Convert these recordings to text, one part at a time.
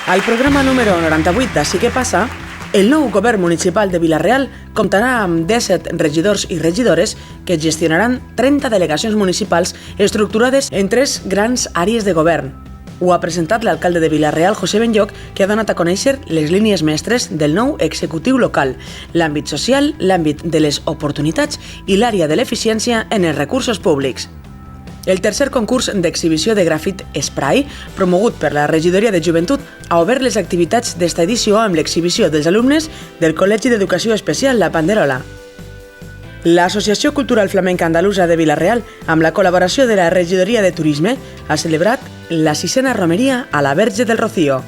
Al programa número 98 d'Així que passa, el nou govern municipal de Vila-real comptarà amb 17 regidors i regidores que gestionaran 30 delegacions municipals estructurades en 3 grans àrees de govern. Ho ha presentat l'alcalde de Vila-real, José Benlloch, que ha donat a conèixer les línies mestres del nou executiu local, l'àmbit social, l'àmbit de les oportunitats i l'àrea de l'eficiència en els recursos públics. El tercer concurs d'exhibició de grafit Spray, promogut per la Regidoria de Joventut, ha obert les activitats d'esta edició amb l'exhibició dels alumnes del Col·legi d'Educació Especial La Panderola. L'Associació Cultural Flamenca Andalusa de Vila-real, amb la col·laboració de la Regidoria de Turisme, ha celebrat la 6a romeria a la Verge del Rocío.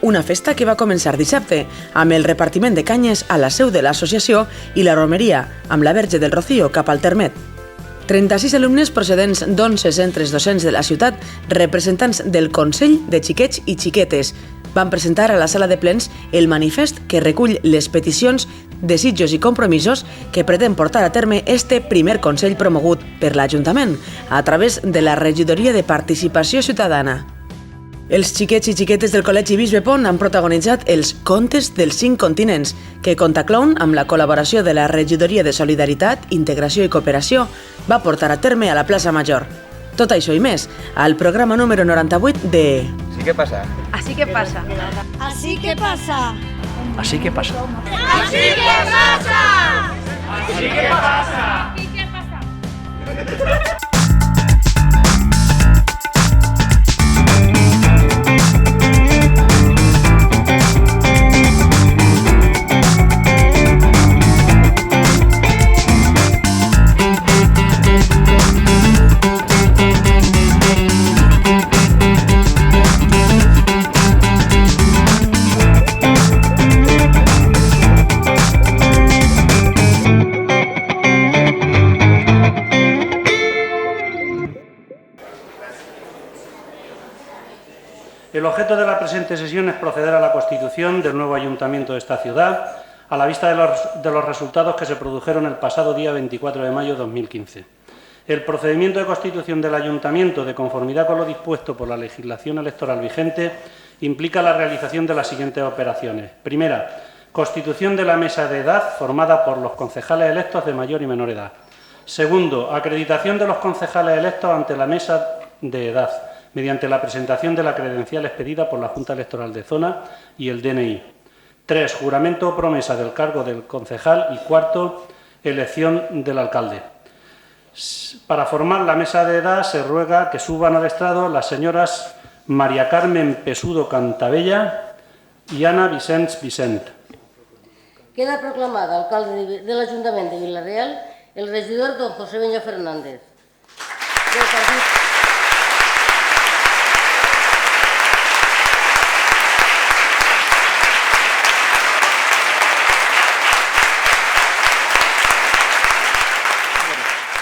Una festa que va començar dissabte amb el repartiment de canyes a la seu de l'associació i la romeria amb la Verge del Rocío cap al Termet. 36 alumnes procedents d'11 centres docents de la ciutat, representants del Consell de Xiquets i Xiquetes, van presentar a la sala de plens el manifest que recull les peticions, desitjos i compromisos que pretén portar a terme este primer Consell promogut per l'Ajuntament a través de la Regidoria de Participació Ciutadana. Els xiquets i xiquetes del Col·legi Bisbe Pont han protagonitzat els Contes dels 5 continents, que Contaclown, amb la col·laboració de la Regidoria de Solidaritat, Integració i Cooperació, va portar a terme a la plaça Major. Tot això i més, al programa número 98 de... Así que pasa. Así que pasa. Así que pasa. Así que pasa. Así que pasa. Así que pasa. Así que pasa. El objeto de la presente sesión es proceder a la constitución del nuevo ayuntamiento de esta ciudad, a la vista de los resultados que se produjeron el pasado día 24 de mayo de 2015. El procedimiento de constitución del ayuntamiento, de conformidad con lo dispuesto por la legislación electoral vigente, implica la realización de las siguientes operaciones. Primera, constitución de la mesa de edad formada por los concejales electos de mayor y menor edad. Segundo, acreditación de los concejales electos ante la mesa de edad, mediante la presentación de la credencial expedida por la Junta Electoral de Zona y el DNI. 3. Juramento o promesa del cargo del concejal. Y cuarto, elección del alcalde. Para formar la mesa de edad se ruega que suban al estrado las señoras María Carmen Pesudo Cantabella y Ana Vicens Vicent. Queda proclamada alcalde de l'Ajuntament de Vila-real el regidor don José Benlloch Fernández.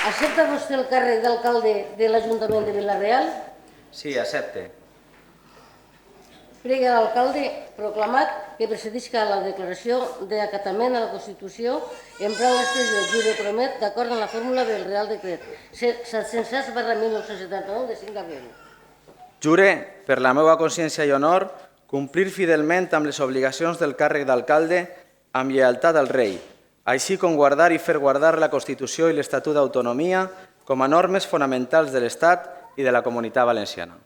Accepta vostè el càrrec d'alcalde de l'Ajuntament de Vila-real? Sí, accepte. Prega l'alcalde proclamat que procedisca a la declaració d'acatament a la Constitució emprant l'expressió jure promet d'acord amb la fórmula del Real Decret 700/1979 de 5 d'abril. Jure, per la meva consciència i honor, complir fidelment amb les obligacions del càrrec d'alcalde amb lleialtat al rei, així com guardar i fer guardar la Constitució i l'Estatut d'Autonomia com a normes fonamentals de l'Estat i de la Comunitat Valenciana.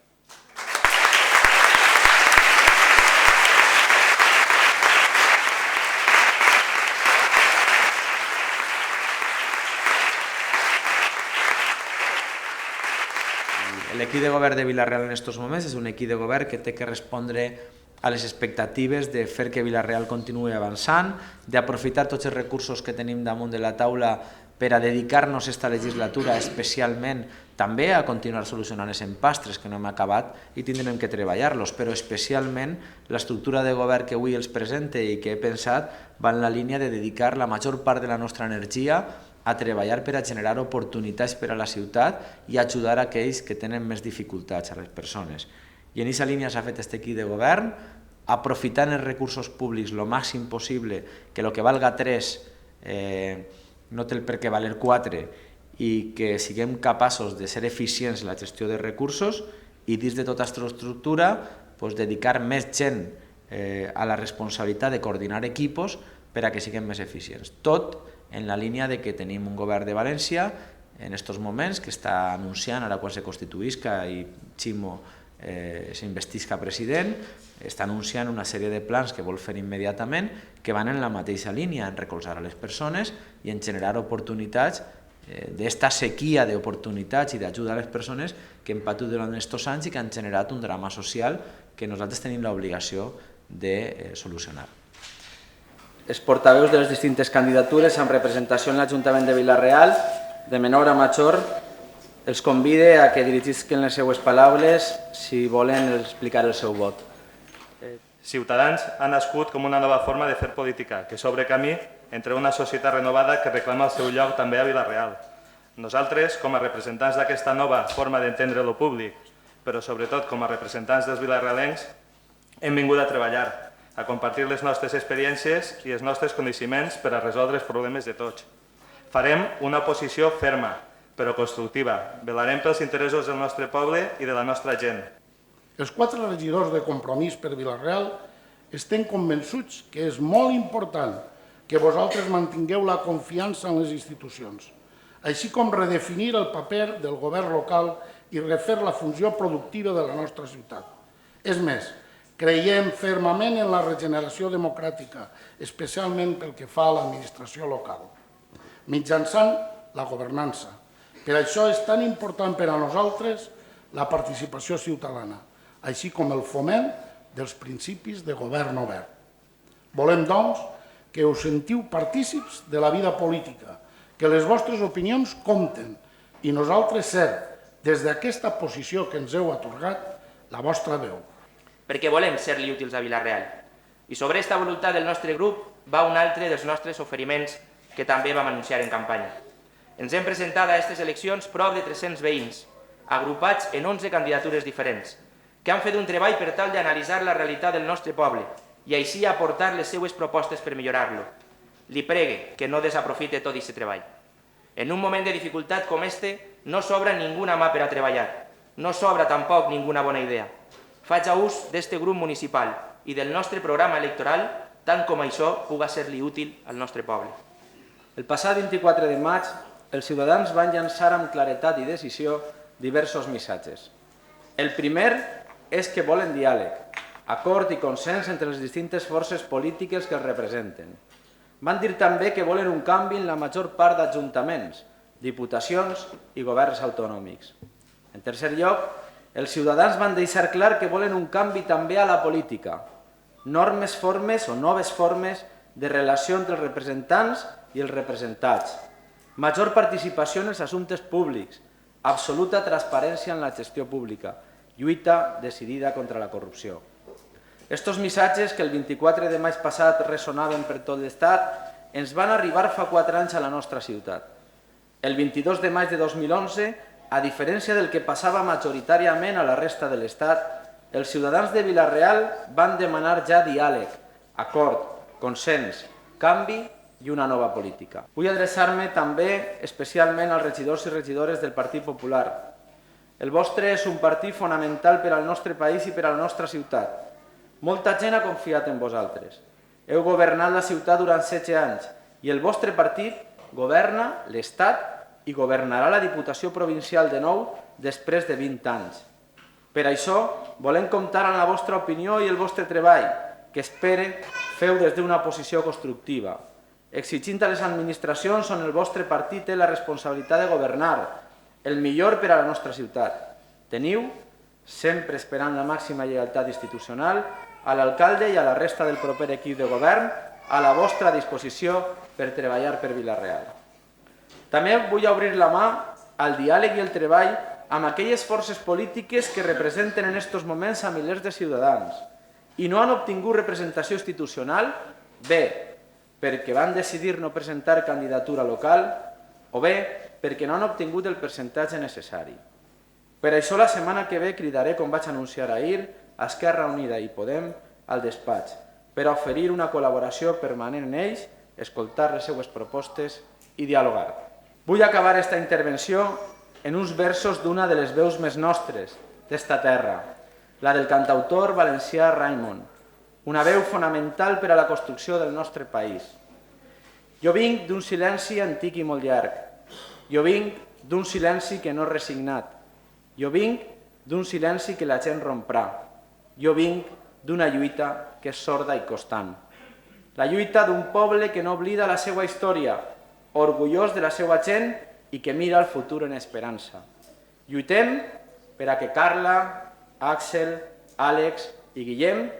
L'equip de govern de Vila-real en aquests moments és un equip de govern que té que respondre a les expectatives de fer que Vila-real continuï avançant, d'aprofitar tots els recursos que tenim damunt de la taula per a dedicar-nos a aquesta legislatura especialment també a continuar solucionant els empastres que no hem acabat i tindrem que treballar-los, però especialment l'estructura de govern que avui els presente i que he pensat va en la línia de dedicar la major part de la nostra energia a treballar per a generar oportunitats per a la ciutat i ajudar aquells que tenen més dificultats, a les persones. I en aquesta línia s'ha fet aquest equip de govern, aprofitant els recursos públics el màxim possible, que el que valga 3 no té el per què valer 4, i que siguem capaços de ser eficients en la gestió de recursos i dins de tota aquesta estructura dedicar més gent a la responsabilitat de coordinar equipos per a que siguin més eficients. Tot en la línia de que tenim un govern de València en aquests moments que està anunciant, ara quan se constituïsca i Ximo s'investisca president, està anunciant una sèrie de plans que vol fer immediatament que van en la mateixa línia, en recolzar a les persones i en generar oportunitats d'esta sequia d'oportunitats i d'ajuda a les persones que hem patit durant aquests anys i que han generat un drama social que nosaltres tenim l'obligació de solucionar. Els portaveus de les distintes candidatures amb representació en l'Ajuntament de Vila-real, de menor a major, els convide a que dirigisquen les seues paraules si volen explicar el seu vot. Ciutadans ha nascut com una nova forma de fer política, que s'obre camí entre una societat renovada que reclama el seu lloc també a Vila-real. Nosaltres, com a representants d'aquesta nova forma d'entendre lo públic, però sobretot com a representants dels vilarealencs, hem vingut a treballar, a compartir les nostres experiències i els nostres coneixements per a resoldre els problemes de tots. Farem una oposició ferma, però constructiva. Velarem pels interessos del nostre poble i de la nostra gent. Els 4 regidors de Compromís per Vila-real estem convençuts que és molt important que vosaltres mantingueu la confiança en les institucions, així com redefinir el paper del govern local i refer la funció productiva de la nostra ciutat. És més, creiem fermament en la regeneració democràtica, especialment pel que fa a l'administració local, mitjançant la governança. Per això és tan important per a nosaltres la participació ciutadana, així com el foment dels principis de govern obert. Volem, doncs, que us sentiu partícips de la vida política, que les vostres opinions compten i nosaltres ser, des d'aquesta posició que ens heu atorgat, la vostra veu. Perquè volem ser-li útils a Vila-real. I sobre aquesta voluntat del nostre grup va un altre dels nostres oferiments que també vam anunciar en campanya. Ens hem presentat a aquestes eleccions prop de 300 veïns, agrupats en 11 candidatures diferents, que han fet un treball per tal d'analitzar la realitat del nostre poble i així aportar les seues propostes per millorar-lo. Li pregue que no desaprofite tot aquest treball. En un moment de dificultat com este, no s'obre ninguna mà per a treballar, no s'obre tampoc ninguna bona idea. Faig ús d'este grup municipal i del nostre programa electoral tant com això puga ser-li útil al nostre poble. El passat 24 de maig, els ciutadans van llançar amb claretat i decisió diversos missatges. El primer és que volen diàleg, acord i consens entre les distintes forces polítiques que els representen. Van dir també que volen un canvi en la major part d'ajuntaments, diputacions i governs autonòmics. En tercer lloc, els ciutadans van deixar clar que volen un canvi també a la política, noves formes de relació entre els representants i els representats, major participació en els assumptes públics, absoluta transparència en la gestió pública, lluita decidida contra la corrupció. Estos missatges que el 24 de maig passat ressonaven per tot l'Estat ens van arribar fa 4 anys a la nostra ciutat. El 22 de maig de 2011, a diferència del que passava majoritàriament a la resta de l'Estat, els ciutadans de Vila-real van demanar ja diàleg, acord, consens, canvi i una nova política. Vull adreçar-me també especialment als regidors i regidores del Partit Popular. El vostre és un partit fonamental per al nostre país i per a la nostra ciutat. Molta gent ha confiat en vosaltres. Heu governat la ciutat durant 16 anys i el vostre partit governa l'Estat i governarà la Diputació Provincial de nou després de 20 anys. Per això, volem comptar amb la vostra opinió i el vostre treball, que espere feu des d'una posició constructiva, exigint a les administracions on el vostre partit té la responsabilitat de governar, el millor per a la nostra ciutat. Teniu, sempre esperant la màxima lleialtat institucional, a l'alcalde i a la resta del proper equip de govern a la vostra disposició per treballar per Vila-real. També vull obrir la mà al diàleg i el treball amb aquelles forces polítiques que representen en aquests moments a milers de ciutadans i no han obtingut representació institucional, bé perquè van decidir no presentar candidatura local o bé perquè no han obtingut el percentatge necessari. Per això la setmana que ve cridaré, com vaig anunciar ahir, a Esquerra Unida i Podem al despatx per oferir una col·laboració permanent en ells, escoltar les seues propostes i dialogar. Vull acabar aquesta intervenció en uns versos d'una de les veus més nostres d'esta terra, la del cantautor valencià Raimon, una veu fonamental per a la construcció del nostre país. Jo vinc d'un silenci antic i molt llarg. Jo vinc d'un silenci que no és resignat. Jo vinc d'un silenci que la gent romprà. Jo vinc d'una lluita que és sorda i constant. La lluita d'un poble que no oblida la seva història, orgullós de la seva gent i que mira el futur en esperança. Lluitem per a que Carla, Àxel, Àlex i Guillem,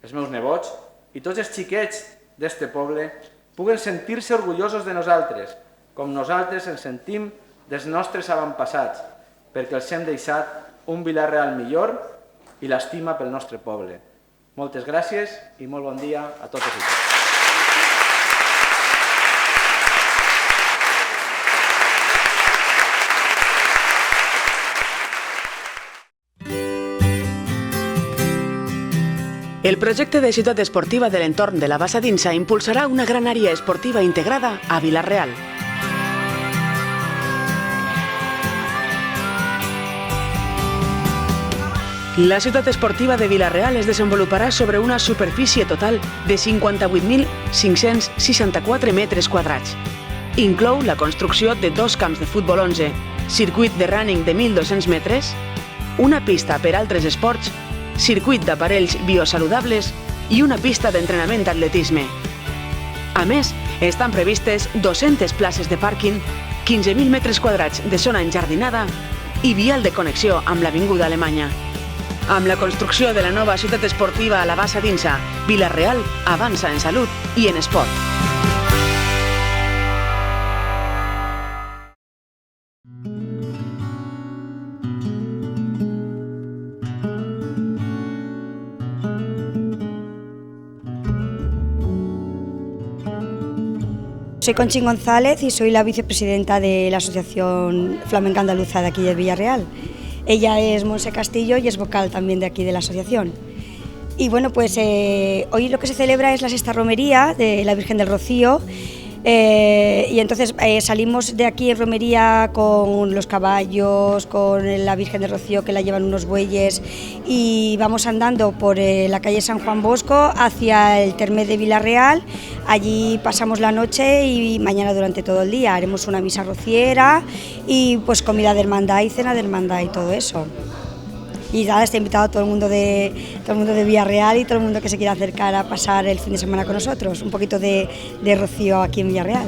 els meus nebots, i tots els xiquets d'este poble puguen sentir-se orgullosos de nosaltres, com nosaltres ens sentim dels nostres avantpassats, perquè els hem deixat un Vila-real millor i l'estima pel nostre poble. Moltes gràcies i molt bon dia a totes i tots. El projecte de ciutat esportiva de l'entorn de la Bassa d'Insa impulsarà una gran àrea esportiva integrada a Vila-real. La ciutat esportiva de Vila-real es desenvoluparà sobre una superfície total de 58.564 metres quadrats. Inclou la construcció de 2 camps de futbol 11, circuit de running de 1.200 metres, una pista per altres esports, circuit d'aparells biosaludables i una pista d'entrenament d'atletisme. A més, estan previstes 200 places de pàrquing, 15.000 metres quadrats de zona enjardinada i vial de connexió amb l'Avinguda Alemanya. Amb la construcció de la nova ciutat esportiva a la Bassa d'Insa, Vila-real avança en salut i en esport. Soy Conchín González y soy la vicepresidenta de la Asociación Flamenca Andaluza de aquí de Vila-real. Ella es Monse Castillo y es vocal también de aquí de la asociación. Y bueno, pues hoy lo que se celebra es la sexta romería de la Virgen del Rocío. Y entonces salimos de aquí en romería con los caballos, con la Virgen del Rocío que la llevan unos bueyes y vamos andando por la calle San Juan Bosco hacia el Terme de Vila-real. Allí pasamos la noche y mañana durante todo el día haremos una misa rociera y pues comida de hermandad y cena de hermandad y todo eso. Y nada, está invitado a todo el mundo de Vila-real y todo el mundo que se quiera acercar a pasar el fin de semana con nosotros, un poquito de rocío aquí en Vila-real.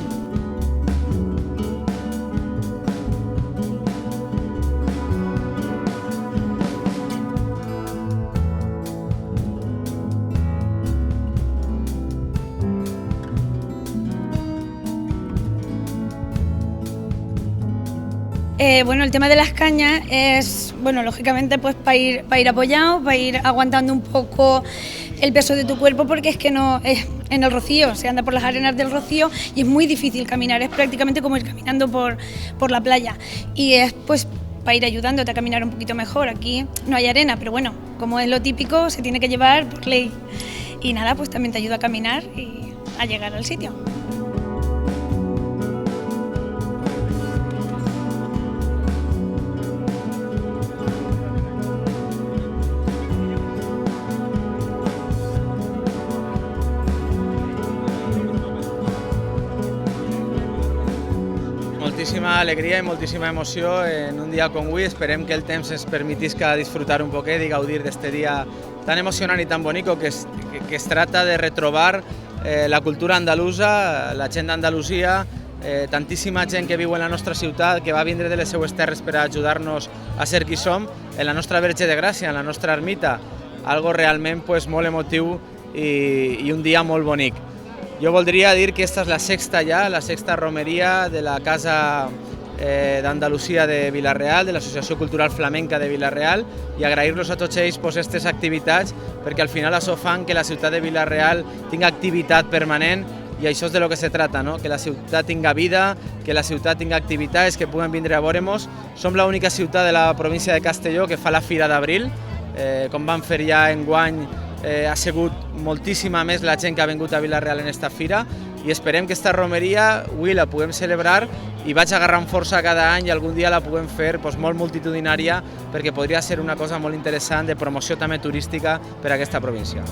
Bueno, el tema de las cañas es, bueno, lógicamente pues para ir apoyado, para ir aguantando un poco el peso de tu cuerpo, porque es que no es en el Rocío, se anda por las arenas del Rocío y es muy difícil caminar, es prácticamente como ir caminando por la playa y es pues para ir ayudándote a caminar un poquito mejor. Aquí no hay arena, pero bueno, como es lo típico, se tiene que llevar por ley y nada, pues también te ayuda a caminar y a llegar al sitio. Moltíssima alegria i moltíssima emoció en un dia com avui. Esperem que el temps ens permetisca disfrutar un poquet i gaudir d'este dia tan emocionant i tan bonico que es trata de retrobar la cultura andalusa, la gent d'Andalusia, tantíssima gent que viu en la nostra ciutat, que va vindre de les seues terres per a ajudar-nos a ser qui som, en la nostra Verge de Gràcia, en la nostra ermita, algo realment molt emotiu i un dia molt bonic. Jo voldria dir que esta és la sexta romeria de la Casa d'Andalusia de Vila-real, de l'Associació Cultural Flamenca de Vila-real, i agrair-los a tots ells aquestes activitats, perquè al final això fan que la ciutat de Vila-real tingui activitat permanent, i això és de lo que se trata, ¿no? Que la ciutat tinga vida, que la ciutat tinga activitats, que puguen vindre a veure-nos. Som l'única ciutat de la província de Castelló que fa la Fira d'Abril, com van fer ja enguany. Ha sigut moltíssima més la gent que ha vingut a Vila-real en esta fira i esperem que aquesta romeria avui la puguem celebrar i vaig agarrant força cada any i algun dia la puguem fer molt multitudinària perquè podria ser una cosa molt interessant de promoció també turística per a aquesta província.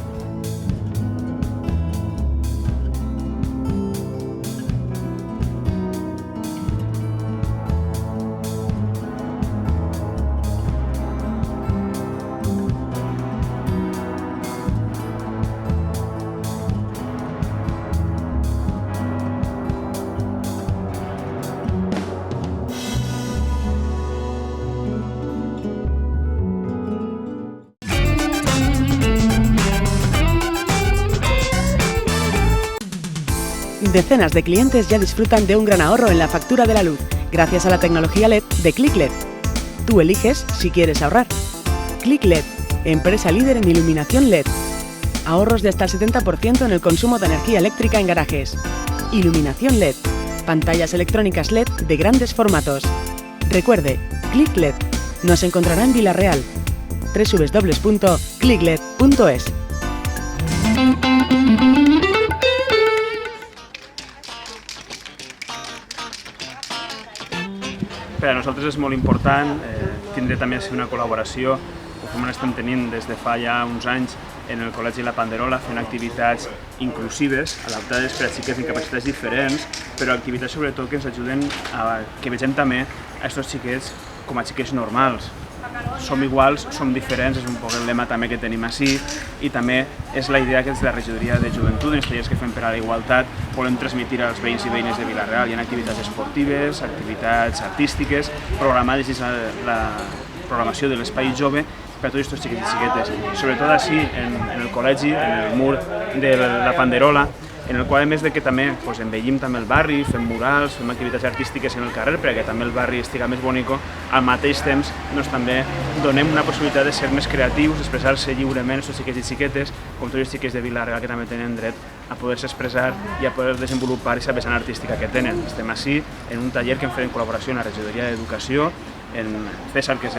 Decenas de clientes ya disfrutan de un gran ahorro en la factura de la luz, gracias a la tecnología LED de ClickLED. Tú eliges si quieres ahorrar. ClickLED, empresa líder en iluminación LED. Ahorros de hasta el 70% en el consumo de energía eléctrica en garajes. Iluminación LED, pantallas electrónicas LED de grandes formatos. Recuerde, ClickLED. Nos encontrará en Vila-real. www.clickled.es. Per a nosaltres és molt important tindre també una col·laboració, com estem tenint des de fa ja uns anys en el Col·legi La Panderola, fent activitats inclusives, adaptades per a xiquets amb capacitats diferents, però activitats sobretot que ens ajuden a que vegem també a aquests xiquets com a xiquets normals. Som iguals, som diferents, és un poc el lema també que tenim ací, i també és la idea que des de la regidoria de joventut, en els tallers que fem per a la igualtat, volem transmetre als veïns i veïnes de Vila-real. Hi ha activitats esportives, activitats artístiques, programades dins la programació de l'espai jove per a tots aquests xiquets i xiquetes. Sobretot ací, en el col·legi, en el mur de la Panderola, en el qual, a més de que també embellim també el barri, fem murals, fem activitats artístiques en el carrer perquè també el barri estigui més bonic, al mateix temps també donem una possibilitat de ser més creatius, expressar-se lliurement els xiquets i xiquetes, com tots els xiquets de Vila-real que també tenen dret a poder-se expressar i a poder desenvolupar aquesta vessant artística que tenen. Estem ací en un taller que hem fet en col·laboració amb la regidoria d'Educació, en César, que és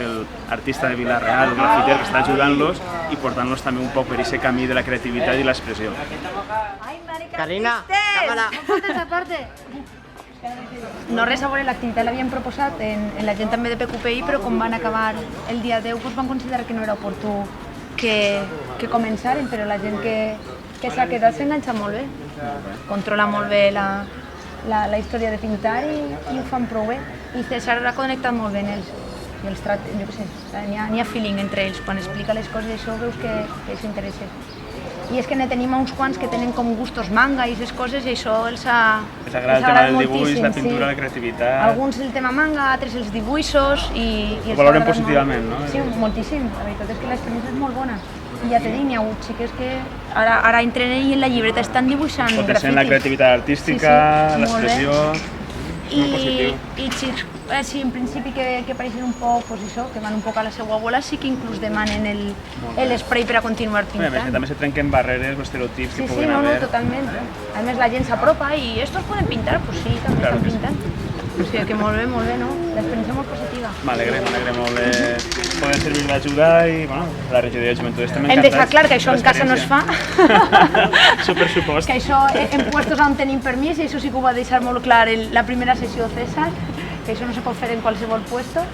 l'artista de Vila-real, el grafiter, que està ajudant-los i portant-los també un poc per aquest camí de la creativitat i l'expressió. Carina, cámara. No res a veure l'activitat l'havíem proposat en la gent també de PQPI, però com van acabar el dia 10 van considerar que no era oportú que començaren, però la gent que s'ha quedat s'enganxa molt bé. Controla molt bé la història de pintar i ho fan prou bé. I César ha connectat molt bé en ells. I els tracta, jo què sé, n'hi ha feeling entre ells. Quan explica les coses i això veus que s'interessa. I és que ne tenim uns quants que tenen com gustos manga i aquestes coses i això els ha agrada el tema del dibuix, la pintura, la creativitat. Alguns el tema manga, altres els dibuixos i ho valoren positivament, no? Sí, moltíssim. La veritat és que l'experiència és molt bona. I ja t'he dit, n'hi ha hagut xiques que ara entren i en la llibreta estan dibuixant grafitis. Potenciant la creativitat artística, l'expressió, molt positiu. I xics, sí, en principi que pareixen un poc, que van un poc a la seva bola, sí que inclús demanen l'esprai per a continuar pintant. A més, també se trenquen barreres o estereotips que puguen haver. haver. Sí, totalment. A més, la gent s'apropa i estos poden pintar? Pues sí, també estan pintant. O sigui que molt bé, no? L'experiència molt positiva. M'alegre molt de poder servir d'ajuda i, bueno, la regidoria de joventut també encantats. Hem deixat clar que això en casa no es fa. Super supost. Que això en puestos on tenim permís, i això sí que ho va deixar molt clar en la primera sessió César, que això no se pot fer en qualsevol puesto.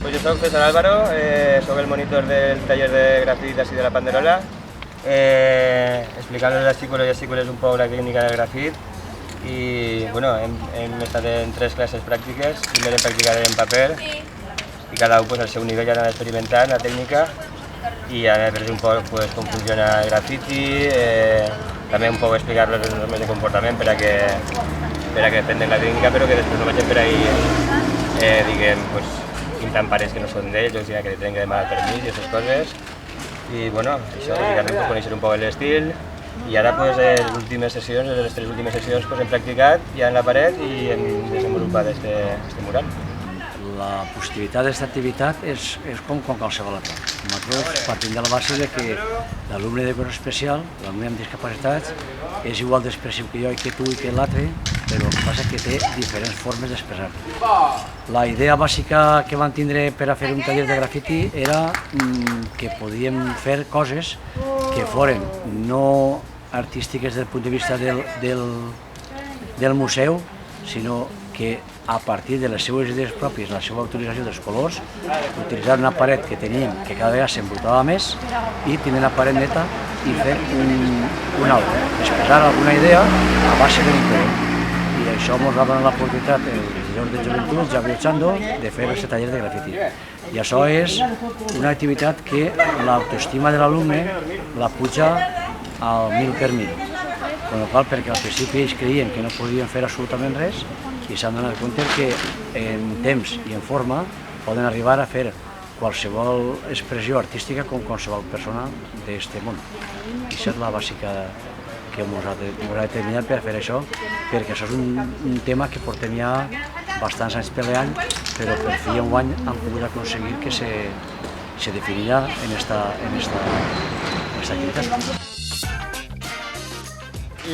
Pues jo soc César Álvaro, soc el monitor del taller de grafit d'ací de la Panderola, explicant-los als xicos i a les xicoles un poc la tècnica del grafit i bueno, hem estat en 3 classes pràctiques, primer hem practicat en paper i cada un al seu nivell ha anat experimentant la tècnica i hem après un poc com funciona el grafiti, també un poc explicar-los les normes de comportament per a que aprenguin la tècnica però que després no vagin per ahí diguem, pintant parets que no són d'ells, o sigui que tenen que demanar permís i aquestes coses. I bueno, això bàsicament conèixer un poc l'estil i ara les últimes sessions, les 3 últimes sessions hem practicat ja en la paret i hem desenvolupat este mural. La positivitat d'aquesta activitat és com qualsevol altra. Nosaltres partim de la base que l'alumne d'educació especial, l'alumne amb discapacitats, és igual d'expressiu que jo i que tu i que l'altre però el que passa és que té diferents formes d'expressar-ho. La idea bàsica que van tindre per a fer un taller de grafiti era que podíem fer coses que foren no artístiques des del punt de vista del museu, sinó que a partir de les seues idees pròpies, la seva utilització dels colors, utilitzar una paret que teníem que cada vegada s'embrutava més i tenir una paret neta i fer un altre, expressar alguna idea a base d'un color. I això ens va donar l'oportunitat el regidor de Joventut, Javier Chando, de fer aquest taller de grafiti. I això és una activitat que l'autoestima de l'alumne la puja al 1000 per 1000. Con la qual, perquè al principi ells creien que no podien fer absolutament res i s'han donat compte que en temps i en forma poden arribar a fer qualsevol expressió artística com qualsevol persona d'aquest món. I això és la bàsica que ens ha determinat per fer això, perquè això és un tema que portem ja bastants anys peleant, però per fi enguany han pogut aconseguir que se definirà en esta activitat.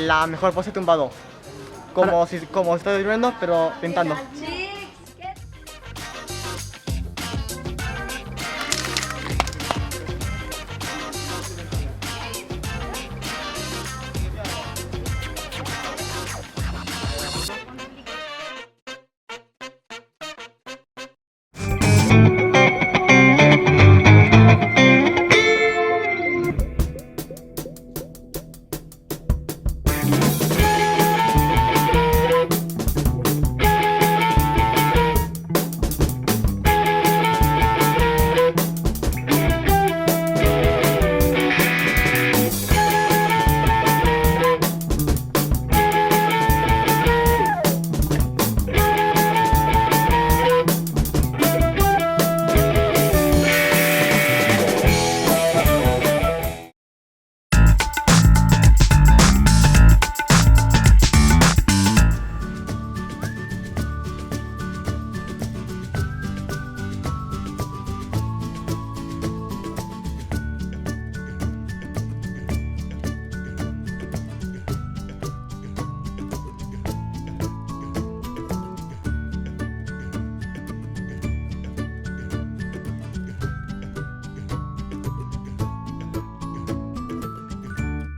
La mejor pose tumbado, como si estoy durmiendo, pero pintando.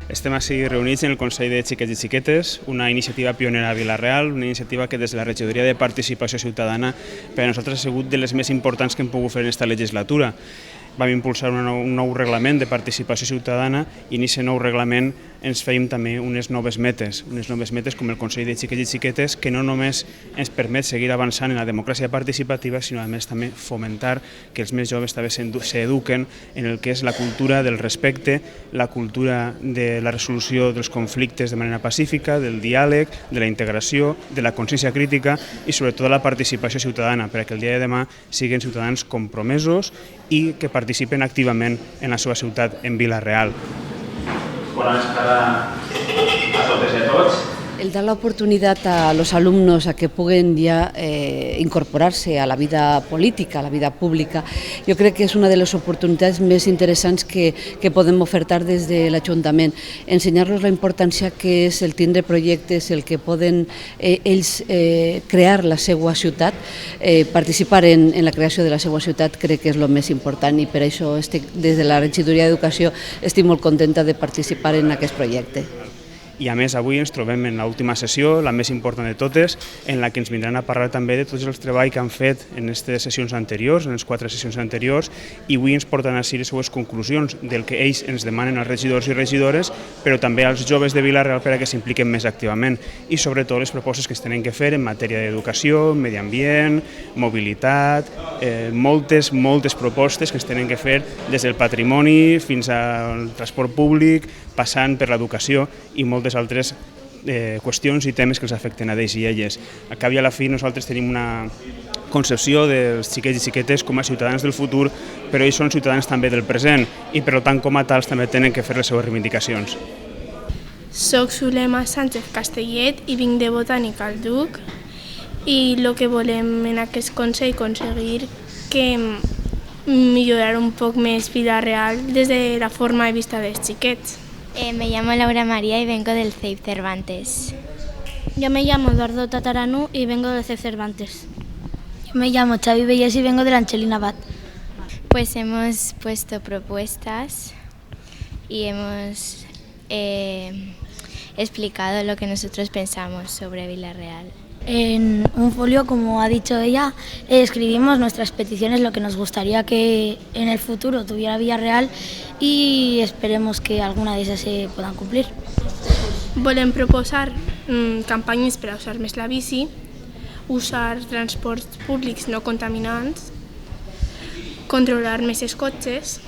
Estem així reunits en el Consell de Xiquets i Xiquetes, una iniciativa pionera a Vila-real, una iniciativa que des de la Regidoria de Participació Ciutadana per a nosaltres ha sigut de les més importants que hem pogut fer en aquesta legislatura. Vam impulsar un nou reglament de participació ciutadana i en aquest nou reglament ens fèiem també unes noves metes com el Consell de Xiquets i Xiquetes, que no només ens permet seguir avançant en la democràcia participativa, sinó a més també fomentar que els més joves també s'eduquen en el que és la cultura del respecte, la cultura de la resolució dels conflictes de manera pacífica, del diàleg, de la integració, de la consciència crítica i sobretot de la participació ciutadana, perquè el dia de demà siguin ciutadans compromesos i que participen activament en la seva ciutat, en Vila-real. Bona vesprada a totes i a tots. El dar la oportunidad a los alumnos a que puedan ya incorporarse a la vida política, a la vida pública, yo creo que es una de las oportunidades más interesantes que podem ofertar des de l'Ajuntament. Ensenyar-los la importància que és el tindre projectes, el que poden ells crear la seva ciutat, participar en la creació de la seva ciutat crec que és el més important i per això des de la Regidoria d'Educació estic molt contenta de participar en aquest projecte. I a més avui ens trobem en l'última sessió, la més important de totes, en la que ens vindran a parlar també de tots els treballs que han fet en aquestes sessions anteriors, en les 4 sessions anteriors, i avui ens porten a les seues conclusions del que ells ens demanen als regidors i regidores, però també als joves de Vila-real per a que s'impliquen més activament, i sobretot les propostes que es tenen que fer en matèria d'educació, medi ambient, mobilitat, moltes propostes que es tenen que fer des del patrimoni fins al transport públic, passant per l'educació i moltes altres qüestions i temes que els afecten a ells i elles. Al cap i a la fi nosaltres tenim una concepció dels xiquets i xiquetes com a ciutadans del futur, però ells són ciutadans també del present i per tant com a tals també tenen que fer les seves reivindicacions. Soc Zulema Sánchez Castellet i vinc de Botànica al Duc i el que volem en aquest Consell aconseguir que millorar un poc més Vila-real des de la forma de vista dels xiquets. Me llamo Laura María y vengo del CEIP Cervantes. Yo me llamo Eduardo Tataranu y vengo de CEP Cervantes. Yo me llamo Xavi Bellés y vengo de la Angelina Abad. Pues hemos puesto propuestas y hemos explicado lo que nosotros pensamos sobre Vila-real. En un folio, como ha dicho ella, escribimos nuestras peticiones, lo que nos gustaría que en el futuro tuviera Vila-real y esperemos que alguna de esas se puedan cumplir. Volem proposar campanyes per a usar més la bici, usar transports públics no contaminants, controlar més els cotxes,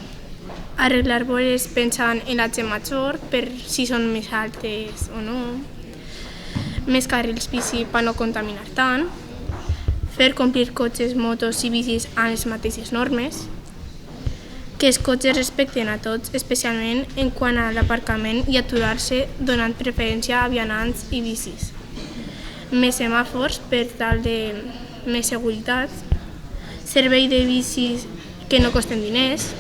arreglar voreres pensant en la gent major per si són més altes o no, més carrils bici per no contaminar tant, fer complir cotxes, motos i bicis amb les mateixes normes, que els cotxes respecten a tots, especialment en quant a l'aparcament i aturar-se donant preferència a vianants i bicis. Més semàfors per tal de més seguretat, servei de bicis que no costen diners,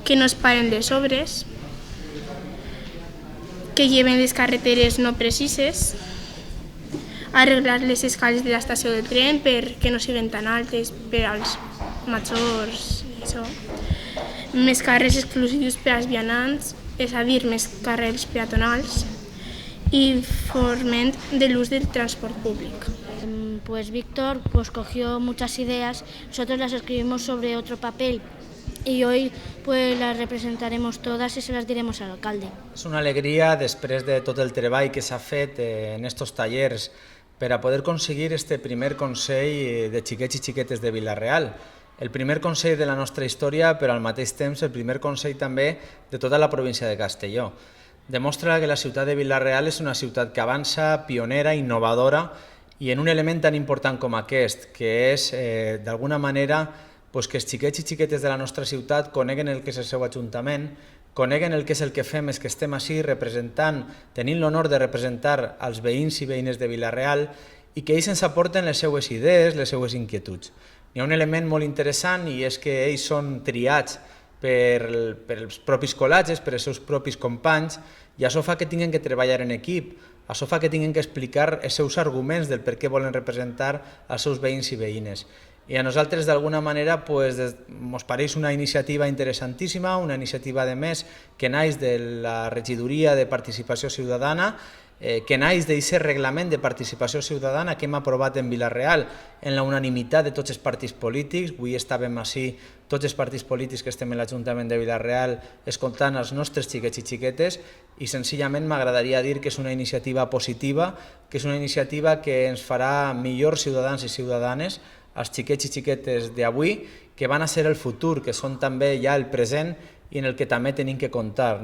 que no es paren les obres, que lleven les carreteres no precises, arreglar les escales de l'estació del tren perquè no siguin tan altes per als majors i això. Més carrers exclusius per als vianants, és a dir, més carrers peatonals y foment de l'ús del transport públic. Pues Víctor cogió muchas ideas, nosotros las escribimos sobre otro papel y hoy pues las representaremos todas y se las diremos al alcalde. És una alegria després de tot el treball que s'ha fet en estos tallers per a poder aconseguir este primer Consell de xiquets i xiquetes de Vila-real. El primer Consell de la nostra història, però al mateix temps el primer Consell també de tota la província de Castelló. Demostra que la ciutat de Vila-real és una ciutat que avança, pionera, innovadora i en un element tan important com aquest, que és d'alguna manera que els xiquets i xiquetes de la nostra ciutat coneguen el que és el seu ajuntament, coneguen el que és el que fem, és que estem així representant, tenint l'honor de representar els veïns i veïnes de Vila-real i que ells ens aporten les seues idees, les seues inquietuds. Hi ha un element molt interessant i és que ells són triats per els propis col·legis, per els seus propis companys, i això fa que tinguin que treballar en equip, això fa que tinguin que explicar els seus arguments del per què volen representar els seus veïns i veïnes. I a nosaltres, d'alguna manera, ens pareix una iniciativa interessantíssima, una iniciativa, de més, que naix de la regidoria de participació ciutadana, que naix d'aquest reglament de participació ciutadana que hem aprovat en Vila-real en la unanimitat de tots els partits polítics. Avui estàvem així, tots els partits polítics que estem en l'Ajuntament de Vila-real, escoltant els nostres xiquets i xiquetes, i senzillament m'agradaria dir que és una iniciativa positiva, que és una iniciativa que ens farà millors ciutadans i ciutadanes, els xiquets i xiquetes d'avui, que van a ser el futur, que són també ja el present i en el que també tenim que comptar.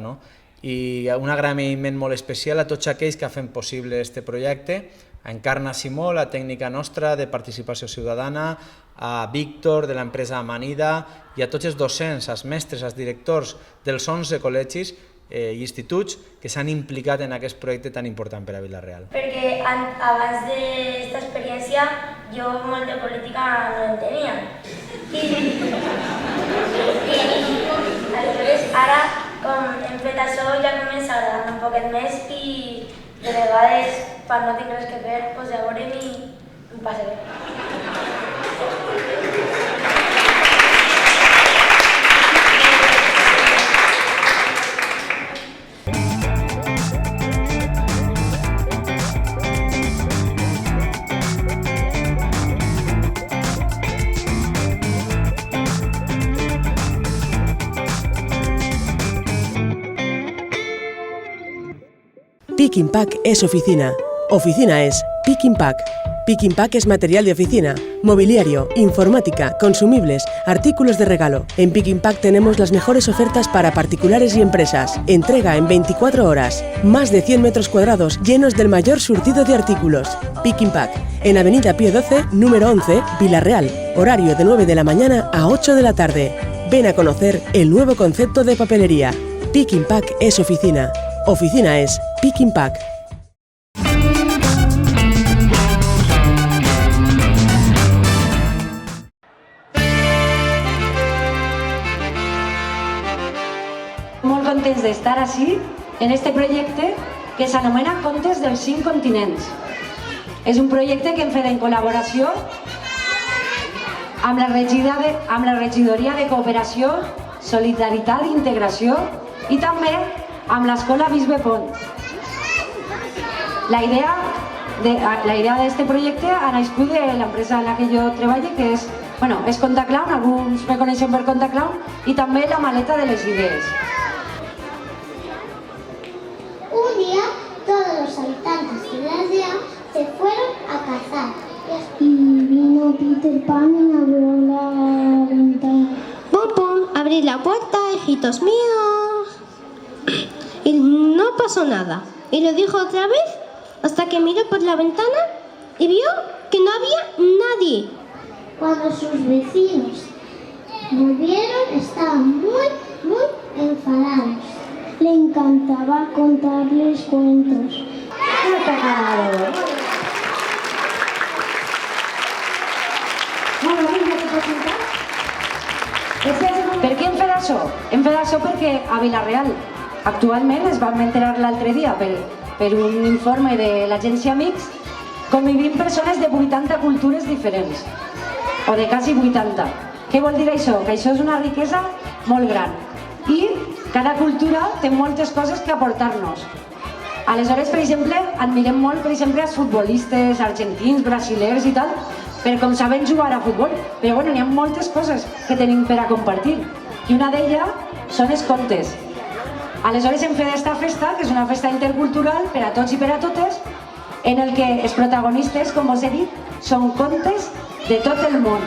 I un agraïment molt especial a tots aquells que fan possible aquest projecte, a Encarna Simó, la tècnica nostra de participació ciutadana, a Víctor, de l'empresa Amanida, i a tots els docents, els mestres, els directors dels 11 col·legis i instituts que s'han implicat en aquest projecte tan important per a Vila-real. Perquè abans d'aquesta experiència jo molt de política no en tenia. I aleshores ara, com hem fet això, ja comença a agradar un poquet més i de vegades, per no tenir res que fer, ja veurem i em passa bé. Pick and Pack es oficina. Oficina es Pick and Pack. Pick and Pack es material de oficina, mobiliario, informática, consumibles, artículos de regalo. En Pick and Pack tenemos las mejores ofertas para particulares y empresas. Entrega en 24 horas. Más de 100 metros cuadrados llenos del mayor surtido de artículos. Pick and Pack. En Avenida Pío XII, número 11, Vila-real. Horario de 9 de la mañana a 8 de la tarde. Ven a conocer el nuevo concepto de papelería. Pick and Pack es oficina. Oficina es Pick and Pack. Molt contents d'estar així, en este projecte, que s'anomena Contes dels 5 continents. És un projecte que hem fet en col·laboració amb la Regidoria de Cooperació, Solidaritat i Integració i també amb l'Escola Bisbe Pont. La idea d'aquest projecte ha nascut de l'empresa en la que jo treballo, que és Contaclown, alguns me coneixen per Contaclown, i també La Maleta de les Idees. Un día, todos los habitantes de la aldea se fueron a cazar. Y vino Peter Pan y abrió la ventana. ¡Pum, pum! Abrí la puerta, hijitos míos. Y no pasó nada. Y lo dijo otra vez hasta que miró por la ventana y vio que no había nadie. Cuando sus vecinos volvieron, estaban muy enfadados. Le encantaba contarles cuentos. Per què hem fet això? Hem fet això perquè a Vila-real actualment es vam enterar l'altre dia per un informe de l'agència Mix, convivim persones de 80 cultures diferents, o de quasi 80. Què vol dir això? Que això és una riquesa molt gran i cada cultura té moltes coses que aportar-nos. Aleshores, per exemple, admirem molt, per exemple, els futbolistes argentins, brasilers i tal, per com saben jugar a futbol, però bueno, n'hi ha moltes coses que tenim per a compartir i una d'elles són els contes. Aleshores hem fet aquesta festa, que és una festa intercultural per a tots i per a totes, en el que els protagonistes, com us he dit, són contes de tot el món.